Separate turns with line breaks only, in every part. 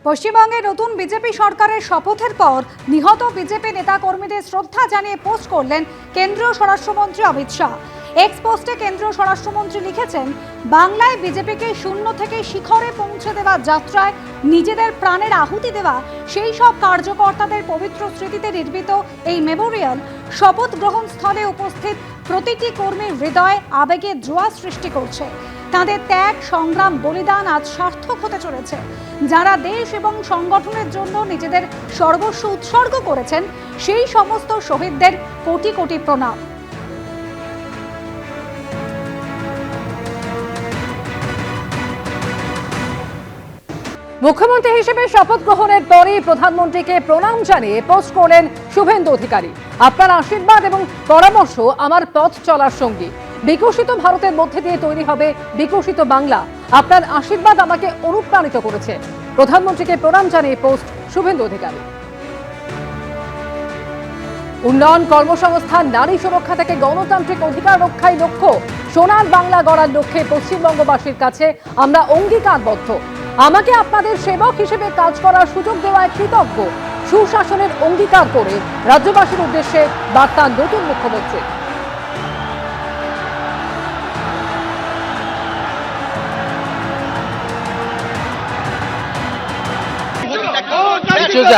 পশ্চিমবঙ্গে নতুন বিজেপি সরকারের শপথের পর নিহত বিজেপি নেতাকর্মীদের শ্রদ্ধা জানিয়ে পোস্ট করলেন কেন্দ্রীয় স্বরাষ্ট্রমন্ত্রী অমিত শাহ। এক্স পোস্টে কেন্দ্রীয় স্বরাষ্ট্রমন্ত্রী লিখেছেন, বাংলায় বিজেপিকে শূন্য থেকে শিখরে পৌঁছে দেওয়ার যাত্রায় নিজেদের প্রাণের আহুতি দেওয়া সেই সব কার্যকর্তাদের পবিত্র স্মৃতিতে নির্মিত এই মেমোরিয়াল শপথ গ্রহণ স্থলে উপস্থিত প্রতিটি কর্মীর হৃদয়ে আবেগের জোয়ার সৃষ্টি করছে। তাদের ত্যাগ, সংগ্রাম, বলিদান আজ সার্থক হতে চলেছে। যারা দেশ এবং সংগঠনের জন্য নিজেদের সর্বস্ব উৎসর্গ করেছেন, সেই সমস্ত শহীদদের কোটি কোটি প্রণাম।
মুখ্যমন্ত্রী হিসেবে শপথ গ্রহণের পরেই প্রধানমন্ত্রীকে প্রণাম জানিয়ে পোস্ট করলেন শুভেন্দু অধিকারী। আপনার আশীর্বাদ এবং পরামর্শ আমার পথ চলার সঙ্গী। বিকশিত ভারতের মধ্যে দিয়ে তৈরি হবে বিকশিত বাংলা। আপনার আশীর্বাদ আমাকে অনুপ্রাণিত করেছে। প্রধানমন্ত্রীকে প্রণাম জানিয়ে পোস্ট শুভেন্দু অধিকারী। উন্নয়ন, কর্মসংস্থান, নারী সুরক্ষা থেকে গণতান্ত্রিক অধিকার রক্ষাই লক্ষ্য। সোনার বাংলা গড়ার লক্ষ্যে পশ্চিমবঙ্গবাসীর কাছে আমরা অঙ্গীকারবদ্ধ। আমাকে আপনাদের সেবক হিসেবে কাজ করার সুযোগ দেওয়ায় কৃতজ্ঞ। সুশাসনের অঙ্গীকার করে রাজ্যবাসীর উদ্দেশ্যে বার্তা নতুন মুখ্যমন্ত্রী।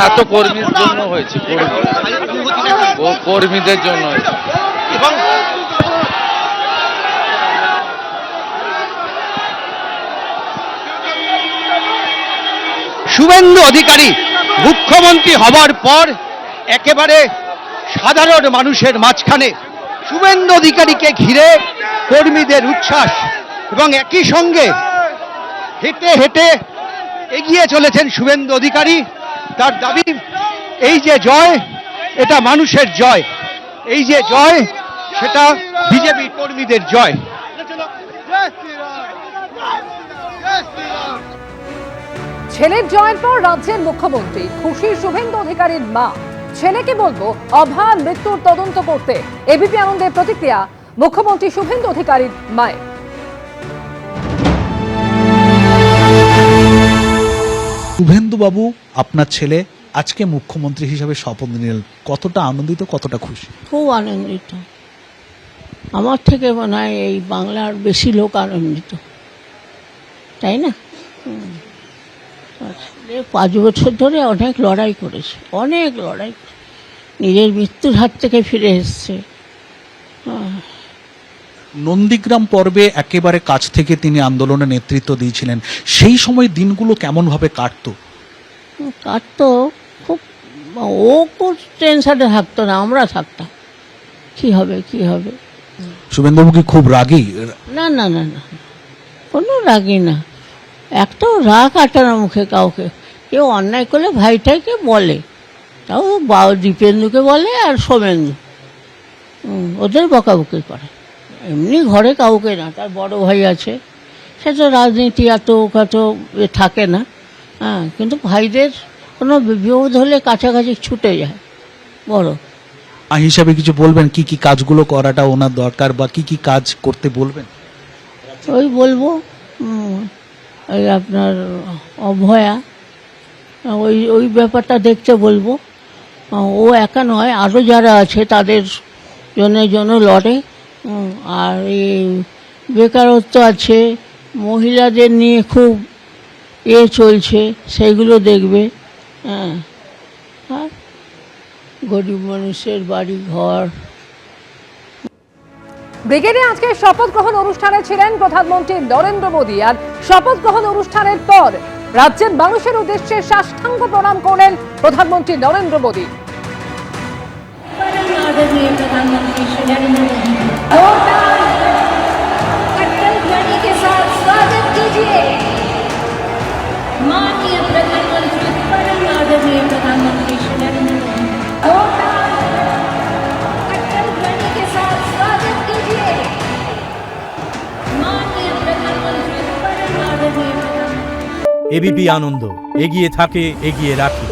এত কর্মীর জন্য হয়েছে, কর্মীদের জন্য এবং
শুভেন্দু অধিকারী মুখ্যমন্ত্রী হবার পর একেবারে সাধারণ মানুষের মাঝখানে শুভেন্দু অধিকারীকে ঘিরে কর্মীদের উচ্ছ্বাস এবং একই সঙ্গে হেঁটে হেঁটে এগিয়ে চলেছেন শুভেন্দু অধিকারী। তার দাবি, এই যে জয়, এটা মানুষের জয়। এই যে জয়, সেটা বিজেপি কর্মীদের জয়।
ছেলের জয়ের পর রাজ্যের মুখ্যমন্ত্রী খুশি শুভেন্দু অধিকারীর মা। ছেলেকে বলবো অভাব মৃত্যুর তদন্ত করতে। এবিপি আনন্দের প্রতিক্রিয়া মুখ্যমন্ত্রী শুভেন্দু অধিকারীর মায়ের।
শুভেন্দু বাবু, আপনার ছেলে আজকে মুখ্যমন্ত্রী হিসেবে শপথ নিলেন, কতটা আনন্দিত, কতটা খুশি?
খুব আনন্দিত। আমার থেকে মনে হয় এই বাংলার বেশি লোক আনন্দিত, তাই না? 5 বছর ধরে অনেক লড়াই করেছে, অনেক লড়াই, নিজের মৃত্যুর হাত থেকে ফিরে এসছে।
নন্দীগ্রাম পর্বে একেবারে কাছ থেকে তিনি আন্দোলনে নেতৃত্ব দিয়েছিলেন। সেই সময় দিনগুলো কেমনভাবে কাটতো?
খুব, ও খুব টেনশনে থাকতো না, আমরা থাকতাম কি হবে কি হবে।
শুভেন্দুবাবু কি খুব রাগী?
না না না না, কোনো রাগী না। একটাও রাগ আটে না মুখে কাউকে। কেউ অন্যায় করলে ভাইটাকে বলে, তাও দীপেন্দুকে বলে আর সোমেন্দু, ওদের বকাবকি করে। এমনি ঘরে কাউকে না। তার বড় ভাই আছে, সে তো রাজনীতি এত থাকে না, কিন্তু ভাইদের কোনো বিপদ হলে কাছাকাছি ছুটে যায়। বড়
হিসাবে কিছু বলবেন, কি কি কাজগুলো করাটা ওনার দরকার, বা কি কি কাজ করতে বলবেন?
ওই বলবো, ওই আপনার অভয়া, ওই ব্যাপারটা দেখতে বলবো। ও একা নয়, আরও যারা আছে তাদের জন্য লড়ে। আর এই বেকারত্ব আছে, মহিলাদের নিয়ে খুব চলছে, সেইগুলো দেখবে। আর গরিব মানুষের বাড়ি ঘর।
ব্রিগেডে আজকে শপথ গ্রহণ অনুষ্ঠানে ছিলেন প্রধানমন্ত্রী নরেন্দ্র মোদী। আর শপথ গ্রহণ অনুষ্ঠানের পর রাজ্যের মানুষের উদ্দেশ্যে সাষ্টাঙ্গ প্রণাম করলেন প্রধানমন্ত্রী নরেন্দ্র মোদী।
এবিপি আনন্দ, এগিয়ে থাকে, এগিয়ে রাখে।